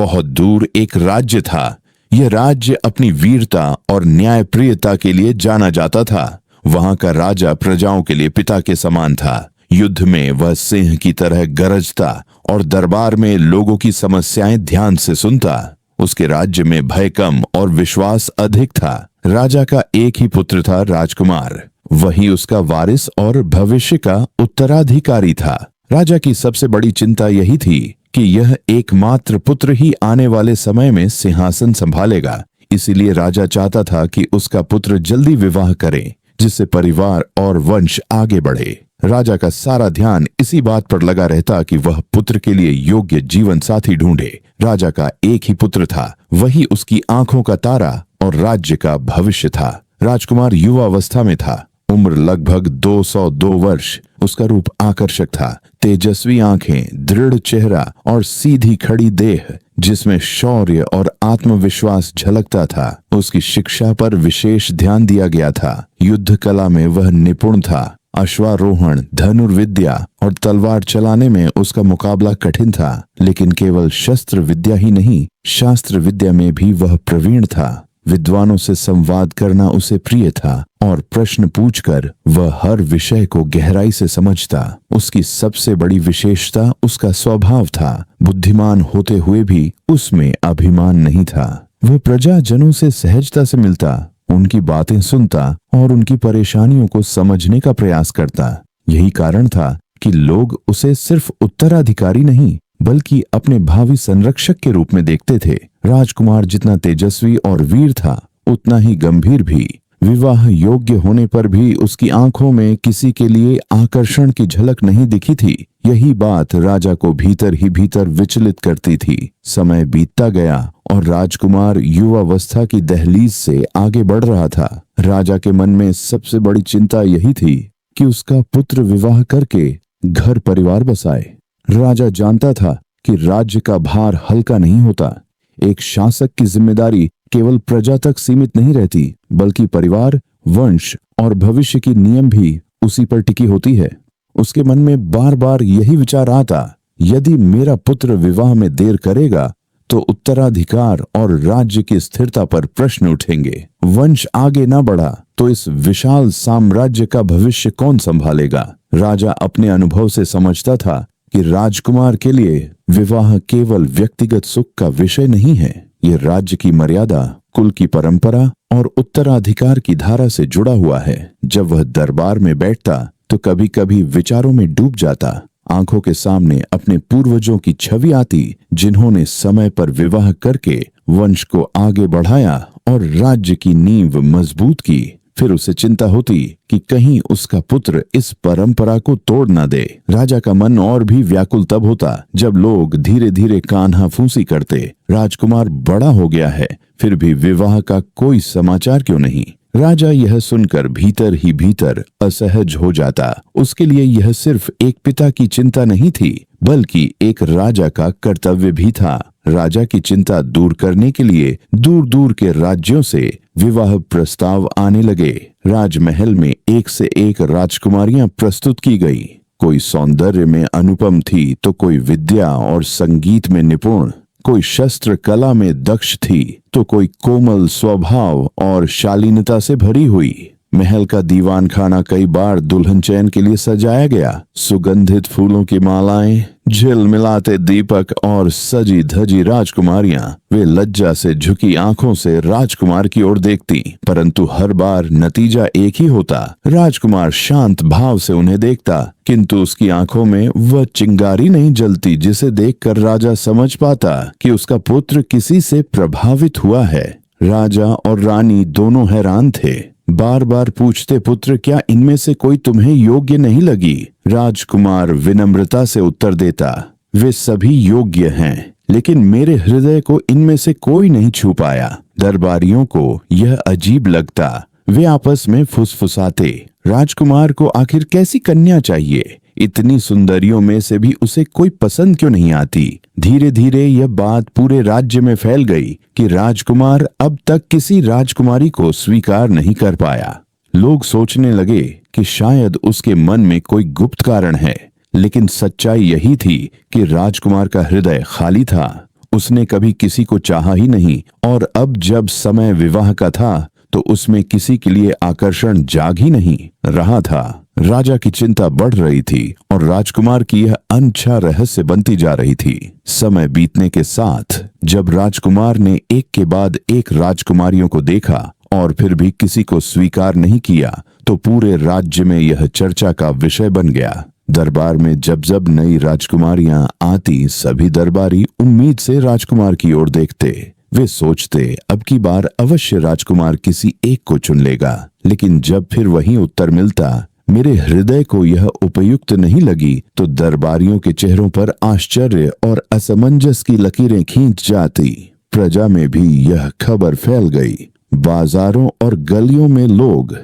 बहुत दूर एक राज्य था। यह राज्य अपनी वीरता और न्यायप्रियता के लिए जाना जाता था। वहां का राजा प्रजाओं के लिए पिता के समान था। युद्ध में वह सिंह की तरह गरजता और दरबार में लोगों की समस्याएं ध्यान से सुनता। उसके राज्य में भय कम और विश्वास अधिक था। राजा का एक ही पुत्र था, राजकुमार। वही उसका वारिस और भविष्य का उत्तराधिकारी था। राजा की सबसे बड़ी चिंता यही थी कि यह एकमात्र पुत्र ही आने वाले समय में सिंहासन संभालेगा। इसीलिए राजा चाहता था कि उसका पुत्र जल्दी विवाह करे, जिससे परिवार और वंश आगे बढ़े। राजा का सारा ध्यान इसी बात पर लगा रहता कि वह पुत्र के लिए योग्य जीवन साथी ढूंढे। राजा का एक ही पुत्र था, वही उसकी आंखों का तारा और राज्य का भविष्य था। राजकुमार युवावस्था में था, उम्र लगभग 202 वर्ष। उसका रूप आकर्षक था, तेजस्वी आंखें, दृढ़ चेहरा और सीधी खड़ी देह जिसमें शौर्य और आत्मविश्वास झलकता था। उसकी शिक्षा पर विशेष ध्यान दिया गया था। युद्ध कला में वह निपुण था। अश्वारोहण, धनुर्विद्या और तलवार चलाने में उसका मुकाबला कठिन था। लेकिन केवल शस्त्र विद्या ही नहीं, शास्त्र विद्या में भी वह प्रवीण था। विद्वानों से संवाद करना उसे प्रिय था और प्रश्न पूछकर वह हर विषय को गहराई से समझता। उसकी सबसे बड़ी विशेषता उसका स्वभाव था। बुद्धिमान होते हुए भी उसमें अभिमान नहीं था। वह प्रजाजनों से सहजता से मिलता, उनकी बातें सुनता और उनकी परेशानियों को समझने का प्रयास करता। यही कारण था कि लोग उसे सिर्फ उत्तराधिकारी नहीं बल्कि अपने भावी संरक्षक के रूप में देखते थे। राजकुमार जितना तेजस्वी और वीर था, उतना ही गंभीर भी। विवाह योग्य होने पर भी उसकी आंखों में किसी के लिए आकर्षण की झलक नहीं दिखी थी। यही बात राजा को भीतर ही भीतर विचलित करती थी। समय बीतता गया और राजकुमार युवावस्था की दहलीज से आगे बढ़ रहा था। राजा के मन में सबसे बड़ी चिंता यही थी कि उसका पुत्र विवाह करके घर परिवार बसाए। राजा जानता था कि राज्य का भार हल्का नहीं होता। एक शासक की जिम्मेदारी केवल प्रजा तक सीमित नहीं रहती, बल्कि परिवार, वंश और भविष्य की नियम भी उसी पर टिकी होती है। उसके मन में बार बार यही विचार आता, यदि मेरा पुत्र विवाह में देर करेगा तो उत्तराधिकार और राज्य की स्थिरता पर प्रश्न उठेंगे। वंश आगे न बढ़ा तो इस विशाल साम्राज्य का भविष्य कौन संभालेगा। राजा अपने अनुभव से समझता था कि राजकुमार के लिए विवाह केवल व्यक्तिगत सुख का विषय नहीं है, ये राज्य की मर्यादा, कुल की परंपरा और उत्तराधिकार की धारा से जुड़ा हुआ है। जब वह दरबार में बैठता तो कभी कभी विचारों में डूब जाता। आंखों के सामने अपने पूर्वजों की छवि आती, जिन्होंने समय पर विवाह करके वंश को आगे बढ़ाया और राज्य की नींव मजबूत की। फिर उसे चिंता होती कि कहीं उसका पुत्र इस परंपरा को तोड़ न दे। राजा का मन और भी व्याकुल तब होता जब लोग धीरे धीरे कान्हा फूंसी करते। राजकुमार बड़ा हो गया है, फिर भी विवाह का कोई समाचार क्यों नहीं। राजा यह सुनकर भीतर ही भीतर असहज हो जाता। उसके लिए यह सिर्फ एक पिता की चिंता नहीं थी, बल्कि एक राजा का कर्तव्य भी था। राजा की चिंता दूर करने के लिए दूर दूर के राज्यों से विवाह प्रस्ताव आने लगे। राजमहल में एक से एक राजकुमारियां प्रस्तुत की गई। कोई सौंदर्य में अनुपम थी तो कोई विद्या और संगीत में निपुण, कोई शस्त्र कला में दक्ष थी तो कोई कोमल स्वभाव और शालीनता से भरी हुई। महल का दीवान खाना कई बार दुल्हन चयन के लिए सजाया गया। सुगंधित फूलों की मालाएं, झिलमिलाते दीपक और सजी धजी राजकुमारियां वे लज्जा से झुकी आंखों से राजकुमार की ओर देखती, परंतु हर बार नतीजा एक ही होता। राजकुमार शांत भाव से उन्हें देखता, किंतु उसकी आंखों में वह चिंगारी नहीं जलती जिसे देखकर राजा समझ पाता कि उसका पुत्र किसी से प्रभावित हुआ है। राजा और रानी दोनों हैरान थे। बार बार पूछते, पुत्र क्या इनमें से कोई तुम्हें योग्य नहीं लगी? राजकुमार विनम्रता से उत्तर देता, वे सभी योग्य हैं, लेकिन मेरे हृदय को इनमें से कोई नहीं छू पाया। दरबारियों को यह अजीब लगता। वे आपस में फुसफुसाते, राजकुमार को आखिर कैसी कन्या चाहिए? इतनी सुंदरियों में से भी उसे कोई पसंद क्यों नहीं आती? धीरे धीरे यह बात पूरे राज्य में फैल गई कि राजकुमार अब तक किसी राजकुमारी को स्वीकार नहीं कर पाया। लोग सोचने लगे कि शायद उसके मन में कोई गुप्त कारण है, लेकिन सच्चाई यही थी कि राजकुमार का हृदय खाली था। उसने कभी किसी को चाहा ही नहीं, और अब जब समय विवाह का था तो उसमें किसी के लिए आकर्षण जाग ही नहीं रहा था। राजा की चिंता बढ़ रही थी और राजकुमार की यह अनछा रहस्य बनती जा रही थी। समय बीतने के साथ जब राजकुमार ने एक के बाद एक राजकुमारियों को देखा और फिर भी किसी को स्वीकार नहीं किया, तो पूरे राज्य में यह चर्चा का विषय बन गया। दरबार में जब जब नई राजकुमारियां आती, सभी दरबारी उम्मीद से राजकुमार की ओर देखते। वे सोचते अब की बार अवश्य राजकुमार किसी एक को चुन लेगा, लेकिन जब फिर वही उत्तर मिलता, मेरे हृदय को यह उपयुक्त नहीं लगी, तो दरबारियों के चेहरों पर आश्चर्य और असमंजस की लकीरें खींच जाती। प्रजा में भी यह खबर फैल गई। बाजारों और गलियों में लोग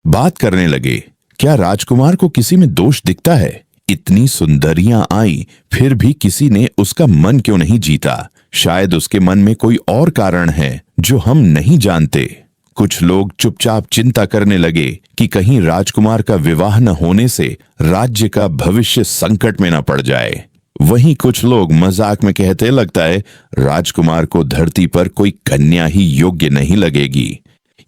बात करने लगे, क्या राजकुमार को किसी में दोष दिखता है? इतनी सुंदरियां आई, फिर भी किसी ने उसका मन क्यों नहीं जीता? शायद उसके मन में कोई और कारण है जो हम नहीं जानते। कुछ लोग चुपचाप चिंता करने लगे कि कहीं राजकुमार का विवाह न होने से राज्य का भविष्य संकट में न पड़ जाए। वहीं कुछ लोग मजाक में कहते, लगता है राजकुमार को धरती पर कोई कन्या ही योग्य नहीं लगेगी।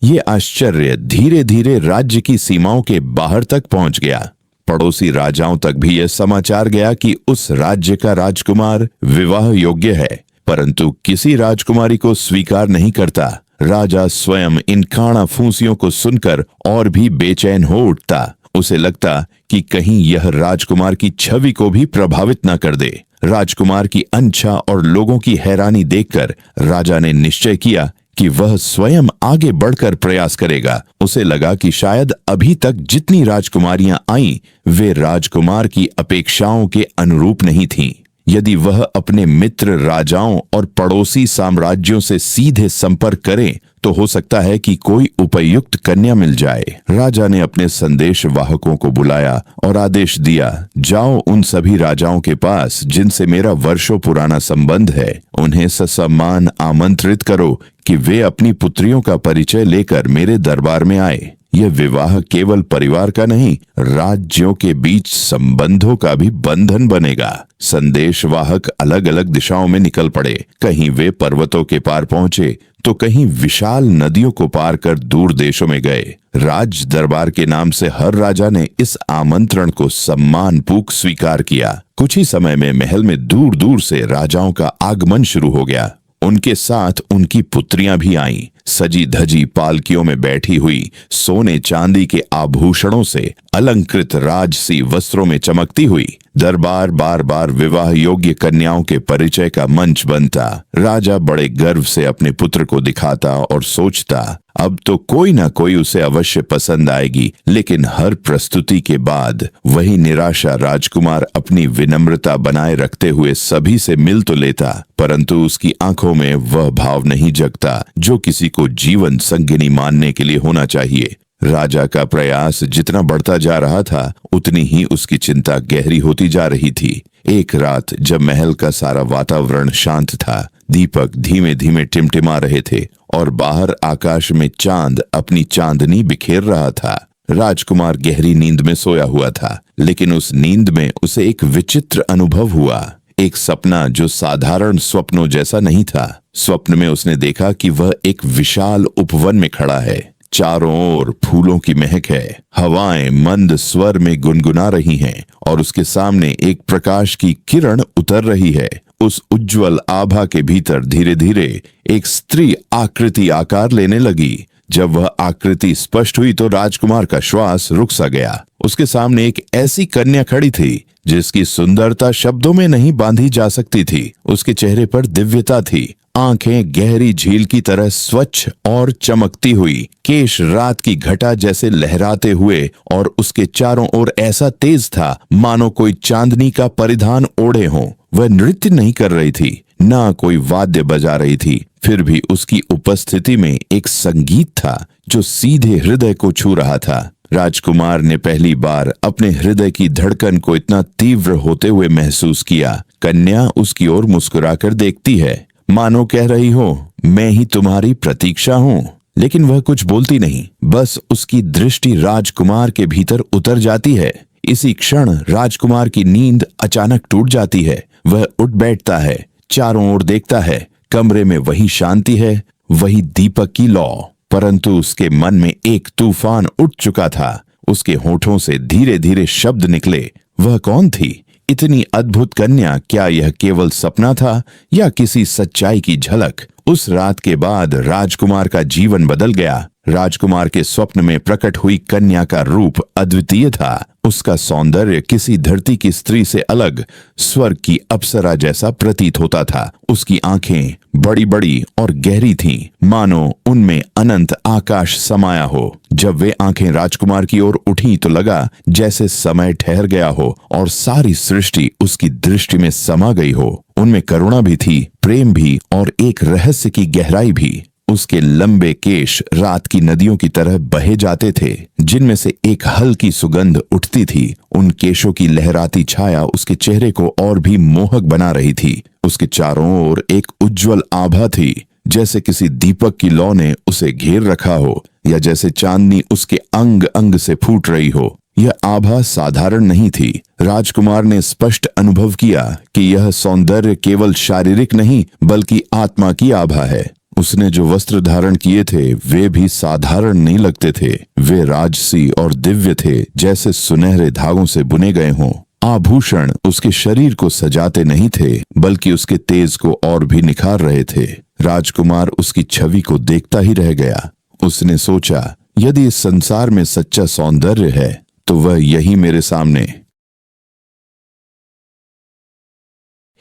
ये आश्चर्य धीरे धीरे राज्य की सीमाओं के बाहर तक पहुंच गया। पड़ोसी राजाओं तक भी यह समाचार गया कि उस राज्य का राजकुमार विवाह योग्य है, परंतु किसी राजकुमारी को स्वीकार नहीं करता। राजा स्वयं इन काना फूंसियों को सुनकर और भी बेचैन हो उठता। उसे लगता कि कहीं यह राजकुमार की छवि को भी प्रभावित न कर दे। राजकुमार की अनछा और लोगों की हैरानी देखकर राजा ने निश्चय किया कि वह स्वयं आगे बढ़कर प्रयास करेगा। उसे लगा कि शायद अभी तक जितनी राजकुमारियां आईं, वे राजकुमार की अपेक्षाओं के अनुरूप नहीं थीं। यदि वह अपने मित्र राजाओं और पड़ोसी साम्राज्यों से सीधे संपर्क करे तो हो सकता है कि कोई उपयुक्त कन्या मिल जाए। राजा ने अपने संदेश वाहकों को बुलाया और आदेश दिया, जाओ उन सभी राजाओं के पास जिनसे मेरा वर्षों पुराना संबंध है, उन्हें ससम्मान आमंत्रित करो कि वे अपनी पुत्रियों का परिचय लेकर मेरे दरबार में आए। यह विवाह केवल परिवार का नहीं, राज्यों के बीच संबंधों का भी बंधन बनेगा। संदेशवाहक अलग अलग दिशाओं में निकल पड़े। कहीं वे पर्वतों के पार पहुंचे तो कहीं विशाल नदियों को पार कर दूर देशों में गए। राज दरबार के नाम से हर राजा ने इस आमंत्रण को सम्मानपूर्वक स्वीकार किया। कुछ ही समय में महल में दूर दूर से राजाओं का आगमन शुरू हो गया। उनके साथ उनकी पुत्रियां भी आईं, सजी धजी पालकियों में बैठी हुई, सोने चांदी के आभूषणों से अलंकृत राजसी वस्त्रों में चमकती हुई। दरबार बार बार विवाह योग्य कन्याओं के परिचय का मंच बनता। राजा बड़े गर्व से अपने पुत्र को दिखाता और सोचता, अब तो कोई ना कोई उसे अवश्य पसंद आएगी। लेकिन हर प्रस्तुति के बाद वही निराशा। राजकुमार अपनी विनम्रता बनाए रखते हुए सभी से मिल तो लेता, परंतु उसकी आंखों में वह भाव नहीं जगता जो किसी को जीवन संगिनी मानने के लिए होना चाहिए। राजा का प्रयास जितना बढ़ता जा रहा था, उतनी ही उसकी चिंता गहरी होती जा रही थी। एक रात जब महल का सारा वातावरण शांत था, दीपक धीमे धीमे टिमटिमा रहे थे और बाहर आकाश में चांद अपनी चांदनी बिखेर रहा था। राजकुमार गहरी नींद में सोया हुआ था, लेकिन उस नींद में उसे एक विचित्र अनुभव हुआ। एक सपना जो साधारण स्वप्नों जैसा नहीं था। स्वप्न में उसने देखा कि वह एक विशाल उपवन में खड़ा है। चारों ओर फूलों की महक है, हवाएं मंद स्वर में गुनगुना रही हैं और उसके सामने एक प्रकाश की किरण उतर रही है। उस उज्जवल आभा के भीतर धीरे धीरे एक स्त्री आकृति आकार लेने लगी। जब वह आकृति स्पष्ट हुई तो राजकुमार का श्वास रुक सा गया। उसके सामने एक ऐसी कन्या खड़ी थी जिसकी सुंदरता शब्दों में नहीं बांधी जा सकती थी। उसके चेहरे पर दिव्यता थी, आंखें गहरी झील की तरह स्वच्छ और चमकती हुई, केश रात की घटा जैसे लहराते हुए और उसके चारों ओर ऐसा तेज था मानो कोई चांदनी का परिधान ओढ़े हो। वह नृत्य नहीं कर रही थी, ना कोई वाद्य बजा रही थी, फिर भी उसकी उपस्थिति में एक संगीत था जो सीधे हृदय को छू रहा था। राजकुमार ने पहली बार अपने हृदय की धड़कन को इतना तीव्र होते हुए महसूस किया। कन्या उसकी ओर मुस्कुराकर देखती है, मानो कह रही हो, मैं ही तुम्हारी प्रतीक्षा हूँ। लेकिन वह कुछ बोलती नहीं, बस उसकी दृष्टि राजकुमार के भीतर उतर जाती है। इसी क्षण राजकुमार की नींद अचानक टूट जाती है। वह उठ बैठता है, चारों ओर देखता है, कमरे में वही शांति है, वही दीपक की लौ। परंतु उसके मन में एक तूफान उठ चुका था। उसके होठों से धीरे धीरे शब्द निकले। वह कौन थी? इतनी अद्भुत कन्या, क्या यह केवल सपना था या किसी सच्चाई की झलक? उस रात के बाद राजकुमार का जीवन बदल गया। राजकुमार के स्वप्न में प्रकट हुई कन्या का रूप अद्वितीय था। उसका सौंदर्य किसी धरती की स्त्री से अलग, स्वर्ग की अप्सरा जैसा प्रतीत होता था। उसकी आंखें बड़ी बड़ी और गहरी थीं, मानो उनमें अनंत आकाश समाया हो। जब वे आंखें राजकुमार की ओर उठी तो लगा जैसे समय ठहर गया हो और सारी सृष्टि उसकी दृष्टि में समा गई हो। उनमें करुणा भी थी, प्रेम भी और एक रहस्य की गहराई भी। उसके लंबे केश रात की नदियों की तरह बहे जाते थे, जिनमें से एक हल्की सुगंध उठती थी। उन केशों की लहराती छाया उसके चेहरे को और भी मोहक बना रही थी। उसके चारों ओर एक उज्जवल आभा थी, जैसे किसी दीपक की लौ ने उसे घेर रखा हो या जैसे चांदनी उसके अंग अंग से फूट रही हो। यह आभा साधारण नहीं थी। राजकुमार ने स्पष्ट अनुभव किया कि यह सौंदर्य केवल शारीरिक नहीं बल्कि आत्मा की आभा है। उसने जो वस्त्र धारण किए थे वे भी साधारण नहीं लगते थे। वे राजसी और दिव्य थे, जैसे सुनहरे धागों से बुने गए हों। आभूषण उसके शरीर को सजाते नहीं थे बल्कि उसके तेज को और भी निखार रहे थे। राजकुमार उसकी छवि को देखता ही रह गया। उसने सोचा, यदि इस संसार में सच्चा सौंदर्य है तो वह यही मेरे सामने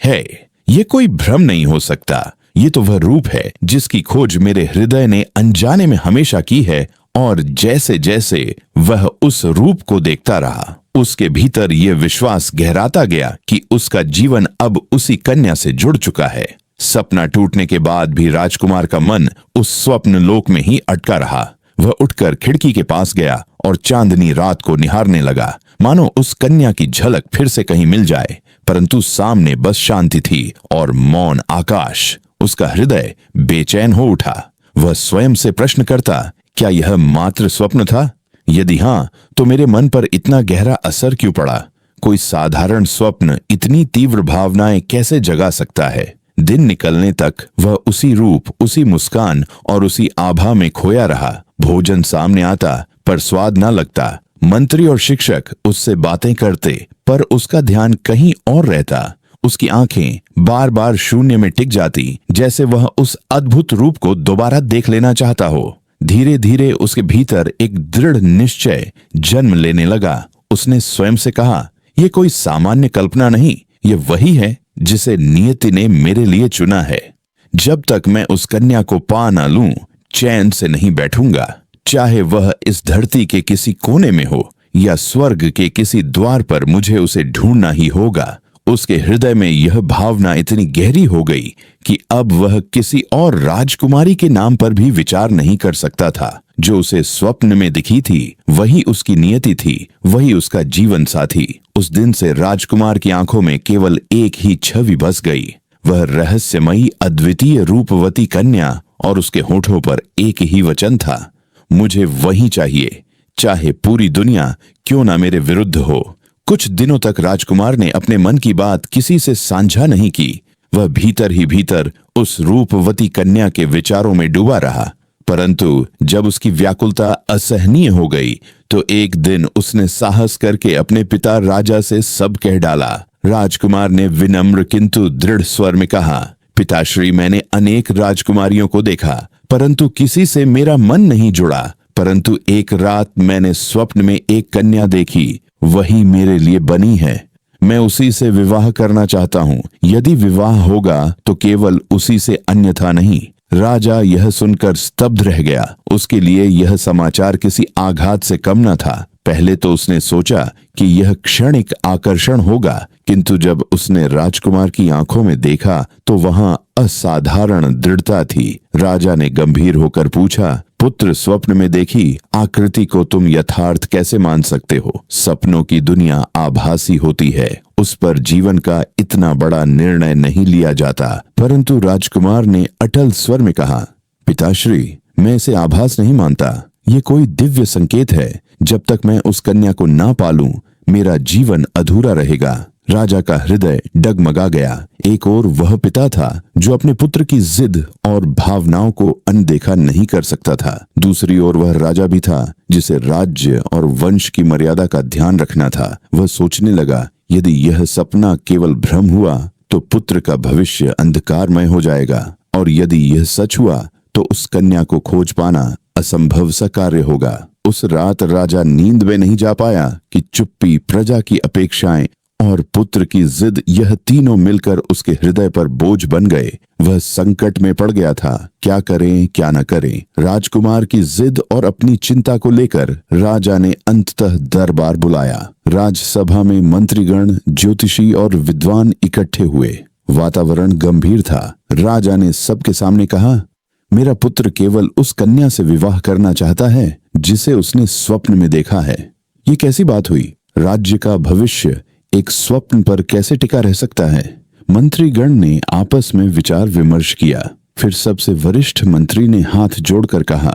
है। ये कोई भ्रम नहीं हो सकता। ये तो वह रूप है जिसकी खोज मेरे हृदय ने अनजाने में हमेशा की है। और जैसे जैसे वह उस रूप को देखता रहा, उसके भीतर यह विश्वास गहराता गया कि उसका जीवन अब उसी कन्या से जुड़ चुका है। सपना टूटने के बाद भी राजकुमार का मन उस स्वप्न लोक में ही अटका रहा। वह उठकर खिड़की के पास गया और चांदनी रात को निहारने लगा, मानो उस कन्या की झलक फिर से कहीं मिल जाए। परंतु सामने बस शांति थी और मौन आकाश। उसका हृदय बेचैन हो उठा। वह स्वयं से प्रश्न करता, क्या यह मात्र स्वप्न था? यदि हाँ, तो मेरे मन पर इतना गहरा असर क्यों पड़ा? कोई साधारण स्वप्न इतनी तीव्र भावनाएं कैसे जगा सकता है? दिन निकलने तक वह उसी रूप, उसी मुस्कान और उसी आभा में खोया रहा। भोजन सामने आता पर स्वाद न लगता। मंत्री और शिक्षक उससे बातें करते पर उसका ध्यान कहीं और रहता। उसकी आंखें बार बार शून्य में टिक जाती, जैसे वह उस अद्भुत रूप को दोबारा देख लेना चाहता हो। धीरे धीरे उसके भीतर एक दृढ़ निश्चय जन्म लेने लगा। उसने स्वयं से कहा, यह कोई सामान्य कल्पना नहीं, ये वही है जिसे नियति ने मेरे लिए चुना है। जब तक मैं उस कन्या को पा न लूं, चैन से नहीं बैठूंगा। चाहे वह इस धरती के किसी कोने में हो या स्वर्ग के किसी द्वार पर, मुझे उसे ढूंढना ही होगा। उसके हृदय में यह भावना इतनी गहरी हो गई कि अब वह किसी और राजकुमारी के नाम पर भी विचार नहीं कर सकता था। जो उसे स्वप्न में दिखी थी वही उसकी नियति थी, वही उसका जीवन साथी। उस दिन से राजकुमार की आंखों में केवल एक ही छवि बस गई, वह रहस्यमयी अद्वितीय रूपवती कन्या, और उसके होठों पर एक ही वचन था, मुझे वही चाहिए, चाहे पूरी दुनिया क्यों ना मेरे विरुद्ध हो। कुछ दिनों तक राजकुमार ने अपने मन की बात किसी से साझा नहीं की। वह भीतर ही भीतर उस रूपवती कन्या के विचारों में डूबा रहा। परंतु जब उसकी व्याकुलता असहनीय हो गई तो एक दिन उसने साहस करके अपने पिता राजा से सब कह डाला। राजकुमार ने विनम्र किंतु दृढ़ स्वर में कहा, पिताश्री, मैंने अनेक राजकुमारियों को देखा परंतु किसी से मेरा मन नहीं जुड़ा। परंतु एक रात मैंने स्वप्न में एक कन्या देखी, वही मेरे लिए बनी है। मैं उसी से विवाह करना चाहता हूँ। यदि विवाह होगा तो केवल उसी से, अन्यथा नहीं। राजा यह सुनकर स्तब्ध रह गया। उसके लिए यह समाचार किसी आघात से कम न था। पहले तो उसने सोचा कि यह क्षणिक आकर्षण होगा, किंतु जब उसने राजकुमार की आंखों में देखा तो वहां असाधारण दृढ़ता थी। राजा ने गंभीर होकर पूछा, पुत्र, स्वप्न में देखी आकृति को तुम यथार्थ कैसे मान सकते हो? सपनों की दुनिया आभासी होती है, उस पर जीवन का इतना बड़ा निर्णय नहीं लिया जाता। परंतु राजकुमार ने अटल स्वर में कहा, पिताश्री, मैं इसे आभास नहीं मानता। ये कोई दिव्य संकेत है। जब तक मैं उस कन्या को ना पालूं, मेरा जीवन अधूरा रहेगा। राजा का हृदय डगमगा गया। एक ओर वह पिता था जो अपने पुत्र की जिद और भावनाओं को अनदेखा नहीं कर सकता था, दूसरी ओर वह राजा भी था जिसे राज्य और वंश की मर्यादा का ध्यान रखना था। वह सोचने लगा, यदि यह सपना केवल भ्रम हुआ तो पुत्र का भविष्य अंधकारमय हो जाएगा, और यदि यह सच हुआ तो उस कन्या को खोज पाना असंभव सा कार्य होगा। उस रात राजा नींद में नहीं जा पाया कि चुप्पी, प्रजा की अपेक्षाएं और पुत्र की जिद, यह तीनों मिलकर उसके हृदय पर बोझ बन गए। वह संकट में पड़ गया था, क्या करें क्या न करें। राजकुमार की जिद और अपनी चिंता को लेकर राजा ने अंततः दरबार बुलाया। राजसभा में मंत्रीगण, ज्योतिषी और विद्वान इकट्ठे हुए। वातावरण गंभीर था। राजा ने सबके सामने कहा, मेरा पुत्र केवल उस कन्या से विवाह करना चाहता है जिसे उसने स्वप्न में देखा है। ये कैसी बात हुई? राज्य का भविष्य एक स्वप्न पर कैसे टिका रह सकता है? मंत्रीगण ने आपस में विचार विमर्श किया। फिर सबसे वरिष्ठ मंत्री ने हाथ जोड़कर कहा,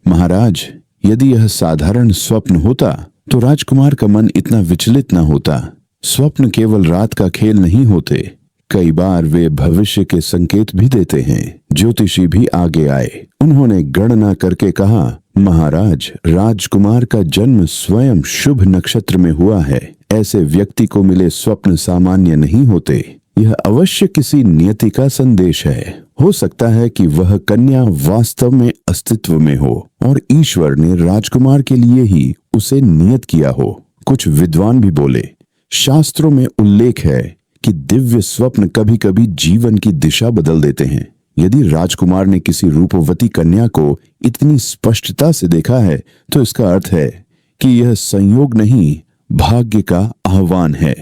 महाराज, यदि यह साधारण स्वप्न होता तो राजकुमार का मन इतना विचलित न होता। स्वप्न केवल रात का खेल नहीं होते, कई बार वे भविष्य के संकेत भी देते हैं। ज्योतिषी भी आगे आए। उन्होंने गणना करके कहा, महाराज, राजकुमार का जन्म स्वयं शुभ नक्षत्र में हुआ है। ऐसे व्यक्ति को मिले स्वप्न सामान्य नहीं होते। यह अवश्य किसी नियति का संदेश है। हो सकता है कि वह कन्या वास्तव में अस्तित्व में हो और ईश्वर ने राजकुमार के लिए ही उसे नियत किया हो। कुछ विद्वान भी बोले, शास्त्रों में उल्लेख है कि दिव्य स्वप्न कभी कभी जीवन की दिशा बदल देते हैं। यदि राजकुमार ने किसी रूपवती कन्या को इतनी स्पष्टता से देखा है तो इसका अर्थ है कि यह संयोग नहीं, भाग्य का आह्वान है।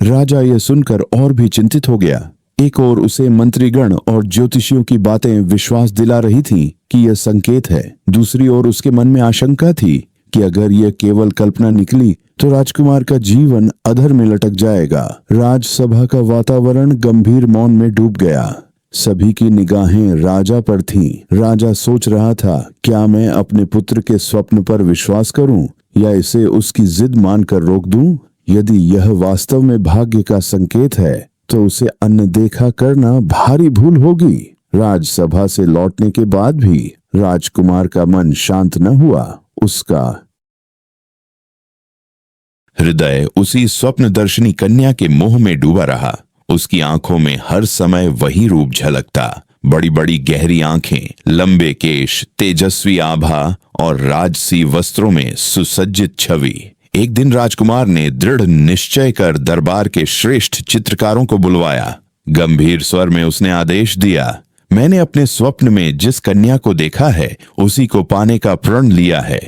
राजा यह सुनकर और भी चिंतित हो गया। एक ओर उसे मंत्रीगण और ज्योतिषियों की बातें विश्वास दिला रही थीं कि यह संकेत है, दूसरी ओर उसके मन में आशंका थी कि अगर यह केवल कल्पना निकली तो राजकुमार का जीवन अधर में लटक जाएगा। राजसभा का वातावरण गंभीर मौन में डूब गया। सभी की निगाहें राजा पर थीं। राजा सोच रहा था, क्या मैं अपने पुत्र के स्वप्न पर विश्वास करूं या इसे उसकी जिद मानकर रोक दूं? यदि यह वास्तव में भाग्य का संकेत है तो उसे अनदेखा करना भारी भूल होगी। राजसभा से लौटने के बाद भी राजकुमार का मन शांत न हुआ। उसका हृदय उसी स्वप्नदर्शिनी कन्या के मोह में डूबा रहा। उसकी आंखों में हर समय वही रूप झलकता, बड़ी बड़ी गहरी आंखें, लंबे केश, तेजस्वी आभा और राजसी वस्त्रों में सुसज्जित छवि। एक दिन राजकुमार ने दृढ़ निश्चय कर दरबार के श्रेष्ठ चित्रकारों को बुलवाया। गंभीर स्वर में उसने आदेश दिया, मैंने अपने स्वप्न में जिस कन्या को देखा है उसी को पाने का प्रण लिया है।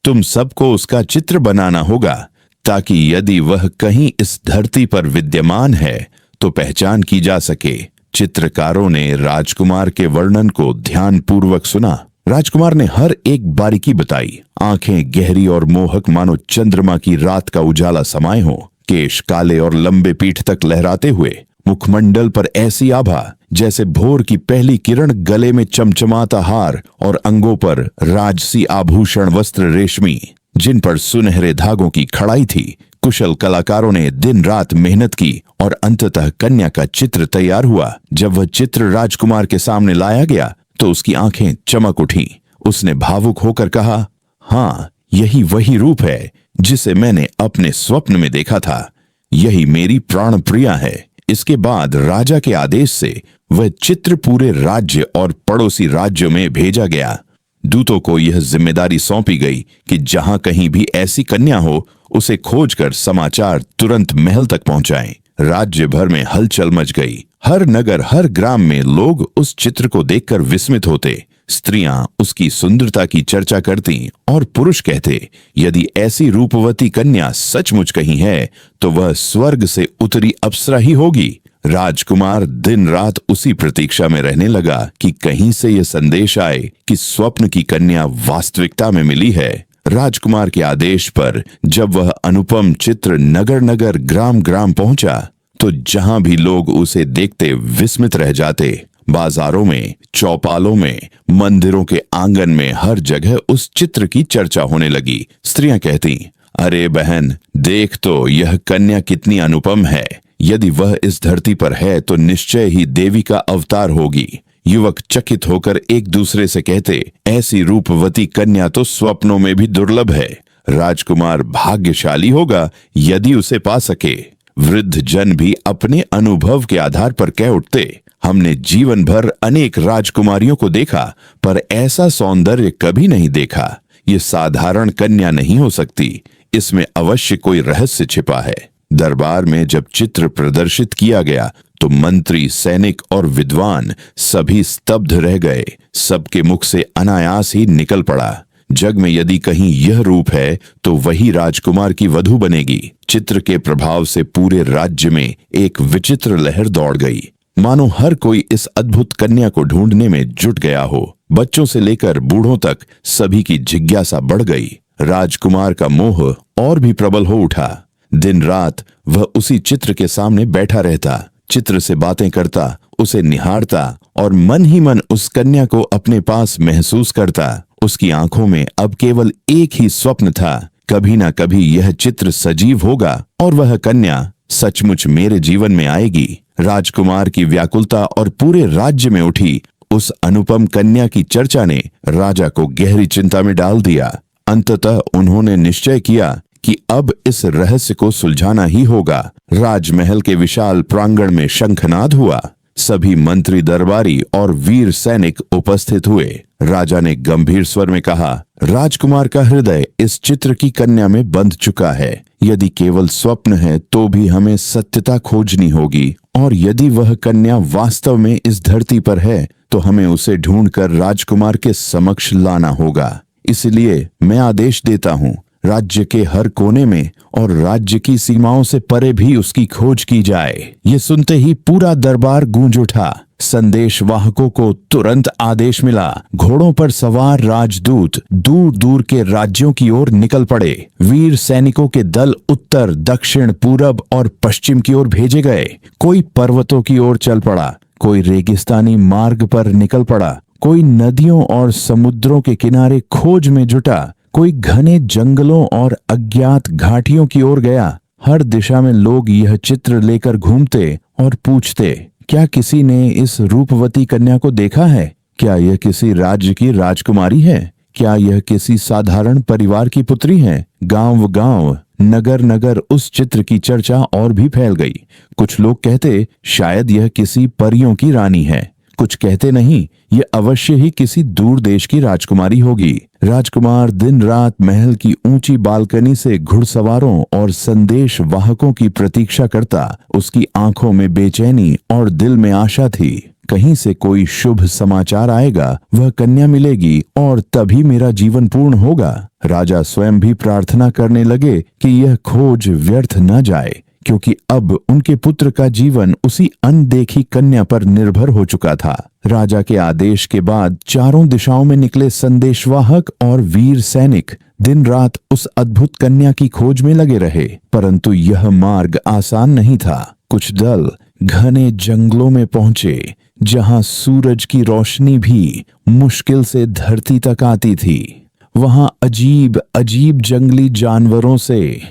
तुम सबको उसका चित्र बनाना होगा ताकि यदि वह कहीं इस धरती पर विद्यमान है तो पहचान की जा सके। चित्रकारों ने राजकुमार के वर्णन को ध्यानपूर्वक सुना। राजकुमार ने हर एक बारीकी बताई। आंखें गहरी और मोहक मानो चंद्रमा की रात का उजाला समाये हो, केश काले और लंबे पीठ तक लहराते हुए, मुखमंडल पर ऐसी आभा जैसे भोर की पहली किरण, गले में चमचमाता हार और अंगों पर राजसी आभूषण वस्त्र रेशमी जिन पर सुनहरे धागों की खड़ाई थी। कुशल कलाकारों ने दिन रात मेहनत की और अंततः कन्या का चित्र तैयार हुआ। जब वह चित्र राजकुमार के सामने लाया गया तो उसकी आंखें चमक उठीं। उसने भावुक होकर कहा, हाँ, यही वही रूप है जिसे मैंने अपने स्वप्न में देखा था। यही मेरी प्राण प्रिया है। इसके बाद राजा के आदेश से वह चित्र पूरे राज्य और पड़ोसी राज्यों में भेजा गया। दूतों को यह जिम्मेदारी सौंपी गई कि जहां कहीं भी ऐसी कन्या हो उसे खोजकर समाचार तुरंत महल तक पहुंचाएं। राज्य भर में हलचल मच गई। हर नगर, हर ग्राम में लोग उस चित्र को देखकर विस्मित होते। स्त्रियां उसकी सुंदरता की चर्चा करती और पुरुष कहते, यदि ऐसी रूपवती कन्या सचमुच कहीं है तो वह स्वर्ग से उतरी अप्सरा ही होगी। राजकुमार दिन रात उसी प्रतीक्षा में रहने लगा कि कहीं से यह संदेश आए कि स्वप्न की कन्या वास्तविकता में मिली है। राजकुमार के आदेश पर जब वह अनुपम चित्र नगर नगर, ग्राम ग्राम पहुंचा तो जहां भी लोग उसे देखते विस्मित रह जाते। बाजारों में, चौपालों में, मंदिरों के आंगन में हर जगह उस चित्र की चर्चा होने लगी। स्त्रियां कहती, अरे बहन, देख तो यह कन्या कितनी अनुपम है। यदि वह इस धरती पर है तो निश्चय ही देवी का अवतार होगी। युवक चकित होकर एक दूसरे से कहते, ऐसी रूपवती कन्या तो स्वप्नों में भी दुर्लभ है। राजकुमार भाग्यशाली होगा यदि उसे पा सके। वृद्ध जन भी अपने अनुभव के आधार पर कह उठते, हमने जीवन भर अनेक राजकुमारियों को देखा, पर ऐसा सौंदर्य कभी नहीं देखा। ये साधारण कन्या नहीं हो सकती, इसमें अवश्य कोई रहस्य छिपा है। दरबार में जब चित्र प्रदर्शित किया गया तो मंत्री, सैनिक और विद्वान सभी स्तब्ध रह गए। सबके मुख से अनायास ही निकल पड़ा, जग में यदि कहीं यह रूप है तो वही राजकुमार की वधू बनेगी। चित्र के प्रभाव से पूरे राज्य में एक विचित्र लहर दौड़ गई, मानो हर कोई इस अद्भुत कन्या को ढूंढने में जुट गया हो। बच्चों से लेकर बूढ़ों तक सभी की जिज्ञासा बढ़ गई। राजकुमार का मोह और भी प्रबल हो उठा। दिन रात वह उसी चित्र के सामने बैठा रहता, चित्र से बातें करता, उसे निहारता और मन ही मन उस कन्या को अपने पास महसूस करता। उसकी आंखों में अब केवल एक ही स्वप्न था, कभी ना कभी यह चित्र सजीव होगा और वह कन्या सचमुच मेरे जीवन में आएगी। राजकुमार की व्याकुलता और पूरे राज्य में उठी उस अनुपम कन्या की चर्चा ने राजा को गहरी चिंता में डाल दिया। अंततः उन्होंने निश्चय किया कि अब इस रहस्य को सुलझाना ही होगा। राजमहल के विशाल प्रांगण में शंखनाद हुआ। सभी मंत्री, दरबारी और वीर सैनिक उपस्थित हुए। राजा ने गंभीर स्वर में कहा, राजकुमार का हृदय इस चित्र की कन्या में बंध चुका है। यदि केवल स्वप्न है तो भी हमें सत्यता खोजनी होगी, और यदि वह कन्या वास्तव में इस धरती पर है तो हमें उसे ढूंढकर राजकुमार के समक्ष लाना होगा। इसलिए मैं आदेश देता हूँ, राज्य के हर कोने में और राज्य की सीमाओं से परे भी उसकी खोज की जाए। ये सुनते ही पूरा दरबार गूंज उठा। संदेश वाहकों को तुरंत आदेश मिला। घोड़ों पर सवार राजदूत दूर दूर के राज्यों की ओर निकल पड़े। वीर सैनिकों के दल उत्तर, दक्षिण, पूरब और पश्चिम की ओर भेजे गए। कोई पर्वतों की ओर चल पड़ा, कोई रेगिस्तानी मार्ग पर निकल पड़ा, कोई नदियों और समुद्रों के किनारे खोज में जुटा, कोई घने जंगलों और अज्ञात घाटियों की ओर गया। हर दिशा में लोग यह चित्र लेकर घूमते और पूछते, क्या किसी ने इस रूपवती कन्या को देखा है? क्या यह किसी राज्य की राजकुमारी है? क्या यह किसी साधारण परिवार की पुत्री है? गांव गांव, नगर नगर उस चित्र की चर्चा और भी फैल गई। कुछ लोग कहते शायद यह किसी परियों की रानी है, कुछ कहते नहीं, ये अवश्य ही किसी दूर देश की राजकुमारी होगी। राजकुमार दिन रात महल की ऊंची बालकनी से घुड़सवारों और संदेश वाहकों की प्रतीक्षा करता। उसकी आंखों में बेचैनी और दिल में आशा थी, कहीं से कोई शुभ समाचार आएगा, वह कन्या मिलेगी और तभी मेरा जीवन पूर्ण होगा। राजा स्वयं भी प्रार्थना करने लगे कि यह खोज व्यर्थ न जाए, क्योंकि अब उनके पुत्र का जीवन उसी अनदेखी कन्या पर निर्भर हो चुका था। राजा के आदेश के बाद चारों दिशाओं में निकले संदेशवाहक और वीर सैनिक दिन रात उस अद्भुत कन्या की खोज में लगे रहे, परंतु यह मार्ग आसान नहीं था। कुछ दल घने जंगलों में पहुंचे, जहां सूरज की रोशनी भी मुश्किल से धरती तक आती थी। वहां अजीब अजीब जंगली जानवरों से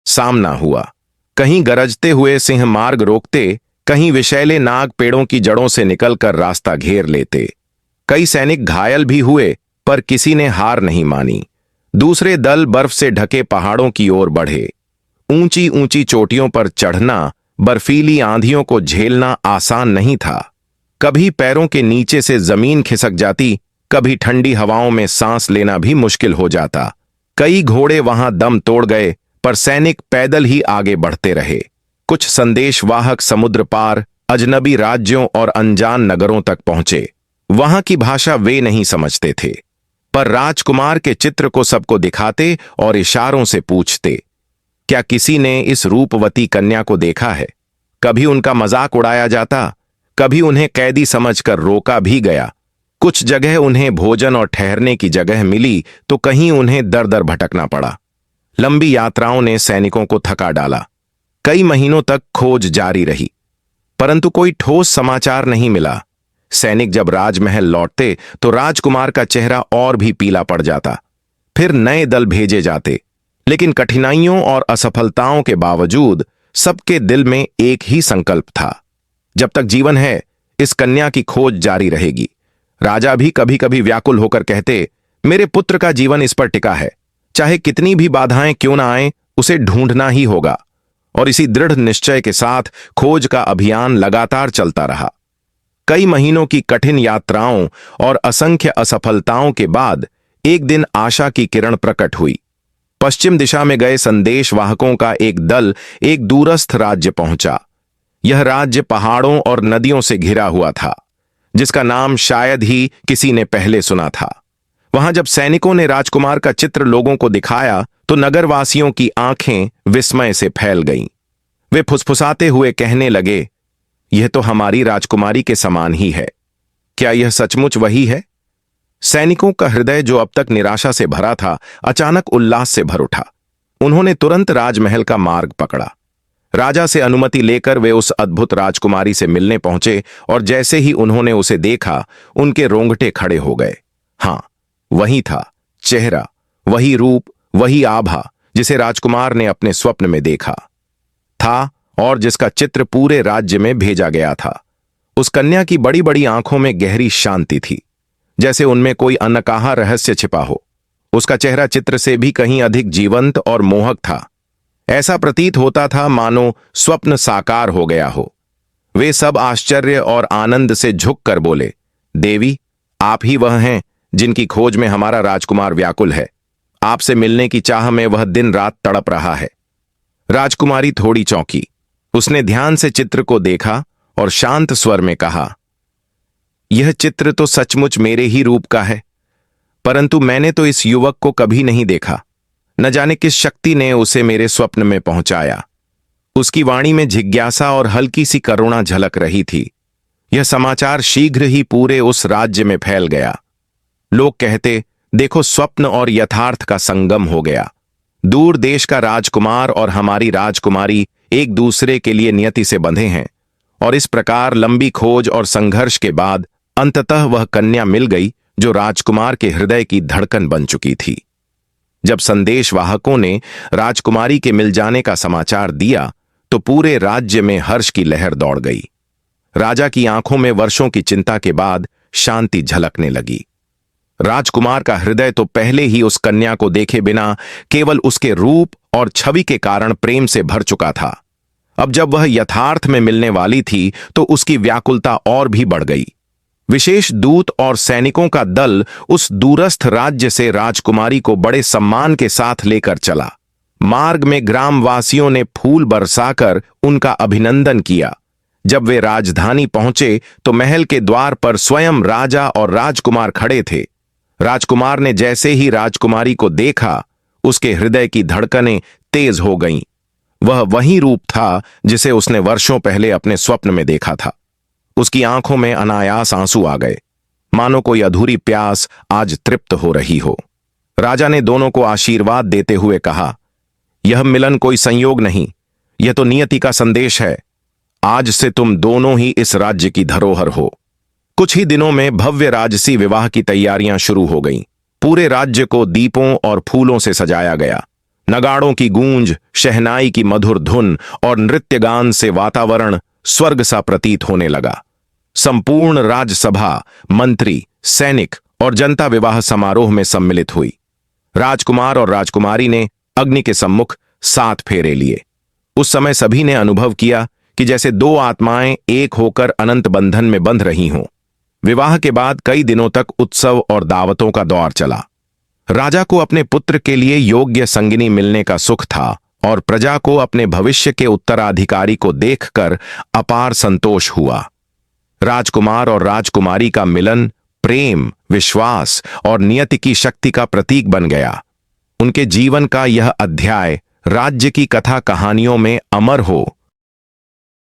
सामना हुआ। कहीं गरजते हुए सिंह मार्ग रोकते, कहीं विषैले नाग पेड़ों की जड़ों से निकलकर रास्ता घेर लेते। कई सैनिक घायल भी हुए, पर किसी ने हार नहीं मानी। दूसरे दल बर्फ से ढके पहाड़ों की ओर बढ़े। ऊंची ऊंची चोटियों पर चढ़ना, बर्फीली आंधियों को झेलना आसान नहीं था। कभी पैरों के नीचे से जमीन खिसक जाती, कभी ठंडी हवाओं में सांस लेना भी मुश्किल हो जाता। कई घोड़े वहां दम तोड़ गए, पर सैनिक पैदल ही आगे बढ़ते रहे। कुछ संदेशवाहक समुद्र पार अजनबी राज्यों और अनजान नगरों तक पहुंचे। वहां की भाषा वे नहीं समझते थे, पर राजकुमार के चित्र को सबको दिखाते और इशारों से पूछते, क्या किसी ने इस रूपवती कन्या को देखा है? कभी उनका मजाक उड़ाया जाता, कभी उन्हें कैदी समझकर रोका भी गया। कुछ जगह उन्हें भोजन और ठहरने की जगह मिली, तो कहीं उन्हें दर दर भटकना पड़ा। लंबी यात्राओं ने सैनिकों को थका डाला। कई महीनों तक खोज जारी रही, परंतु कोई ठोस समाचार नहीं मिला। सैनिक जब राजमहल लौटते तो राजकुमार का चेहरा और भी पीला पड़ जाता। फिर नए दल भेजे जाते, लेकिन कठिनाइयों और असफलताओं के बावजूद सबके दिल में एक ही संकल्प था, जब तक जीवन है इस कन्या की खोज जारी रहेगी। राजा भी कभी कभी व्याकुल होकर कहते, मेरे पुत्र का जीवन इस पर टिका है, चाहे कितनी भी बाधाएं क्यों ना आए, उसे ढूंढना ही होगा। और इसी दृढ़ निश्चय के साथ खोज का अभियान लगातार चलता रहा। कई महीनों की कठिन यात्राओं और असंख्य असफलताओं के बाद एक दिन आशा की किरण प्रकट हुई। पश्चिम दिशा में गए संदेशवाहकों का एक दल एक दूरस्थ राज्य पहुंचा। यह राज्य पहाड़ों और नदियों से घिरा हुआ था, जिसका नाम शायद ही किसी ने पहले सुना था। वहां जब सैनिकों ने राजकुमार का चित्र लोगों को दिखाया तो नगरवासियों की आंखें विस्मय से फैल गईं। वे फुसफुसाते हुए कहने लगे, यह तो हमारी राजकुमारी के समान ही है। क्या यह सचमुच वही है? सैनिकों का हृदय, जो अब तक निराशा से भरा था, अचानक उल्लास से भर उठा। उन्होंने तुरंत राजमहल का मार्ग पकड़ा। राजा से अनुमति लेकर वे उस अद्भुत राजकुमारी से मिलने पहुंचे और जैसे ही उन्होंने उसे देखा, उनके रोंगटे खड़े हो गए। हां, वही था चेहरा, वही रूप, वही आभा जिसे राजकुमार ने अपने स्वप्न में देखा था और जिसका चित्र पूरे राज्य में भेजा गया था। उस कन्या की बड़ी बड़ी आंखों में गहरी शांति थी, जैसे उनमें कोई अनकहा रहस्य छिपा हो। उसका चेहरा चित्र से भी कहीं अधिक जीवंत और मोहक था। ऐसा प्रतीत होता था मानो स्वप्न साकार हो गया हो। वे सब आश्चर्य और आनंद से झुककर बोले, देवी, आप ही वह हैं जिनकी खोज में हमारा राजकुमार व्याकुल है। आपसे मिलने की चाह में वह दिन रात तड़प रहा है। राजकुमारी थोड़ी चौंकी। उसने ध्यान से चित्र को देखा और शांत स्वर में कहा, यह चित्र तो सचमुच मेरे ही रूप का है, परंतु मैंने तो इस युवक को कभी नहीं देखा। न जाने किस शक्ति ने उसे मेरे स्वप्न में पहुंचाया। उसकी वाणी में जिज्ञासा और हल्की सी करुणा झलक रही थी। यह समाचार शीघ्र ही पूरे उस राज्य में फैल गया। लोग कहते, देखो, स्वप्न और यथार्थ का संगम हो गया। दूर देश का राजकुमार और हमारी राजकुमारी एक दूसरे के लिए नियति से बंधे हैं। और इस प्रकार लंबी खोज और संघर्ष के बाद अंततः वह कन्या मिल गई जो राजकुमार के हृदय की धड़कन बन चुकी थी। जब संदेशवाहकों ने राजकुमारी के मिल जाने का समाचार दिया तो पूरे राज्य में हर्ष की लहर दौड़ गई। राजा की आंखों में वर्षों की चिंता के बाद शांति झलकने लगी। राजकुमार का हृदय तो पहले ही उस कन्या को देखे बिना केवल उसके रूप और छवि के कारण प्रेम से भर चुका था। अब जब वह यथार्थ में मिलने वाली थी तो उसकी व्याकुलता और भी बढ़ गई। विशेष दूत और सैनिकों का दल उस दूरस्थ राज्य से राजकुमारी को बड़े सम्मान के साथ लेकर चला। मार्ग में ग्रामवासियों ने फूल बरसाकर उनका अभिनंदन किया। जब वे राजधानी पहुंचे तो महल के द्वार पर स्वयं राजा और राजकुमार खड़े थे। राजकुमार ने जैसे ही राजकुमारी को देखा, उसके हृदय की धड़कनें तेज हो गईं। वह वही रूप था जिसे उसने वर्षों पहले अपने स्वप्न में देखा था। उसकी आंखों में अनायास आंसू आ गए, मानो कोई अधूरी प्यास आज तृप्त हो रही हो। राजा ने दोनों को आशीर्वाद देते हुए कहा, यह मिलन कोई संयोग नहीं, यह तो नियति का संदेश है। आज से तुम दोनों ही इस राज्य की धरोहर हो। कुछ ही दिनों में भव्य राजसी विवाह की तैयारियां शुरू हो गईं। पूरे राज्य को दीपों और फूलों से सजाया गया। नगाड़ों की गूंज, शहनाई की मधुर धुन और नृत्य गान से वातावरण स्वर्ग सा प्रतीत होने लगा। संपूर्ण राजसभा, मंत्री, सैनिक और जनता विवाह समारोह में सम्मिलित हुई। राजकुमार और राजकुमारी ने अग्नि के सम्मुख 7 फेरे लिए। उस समय सभी ने अनुभव किया कि जैसे 2 आत्माएं एक होकर अनंत बंधन में बंध रही हों। विवाह के बाद कई दिनों तक उत्सव और दावतों का दौर चला। राजा को अपने पुत्र के लिए योग्य संगिनी मिलने का सुख था और प्रजा को अपने भविष्य के उत्तराधिकारी को देखकर अपार संतोष हुआ। राजकुमार और राजकुमारी का मिलन प्रेम, विश्वास और नियति की शक्ति का प्रतीक बन गया। उनके जीवन का यह अध्याय राज्य की कथा कहानियों में अमर हो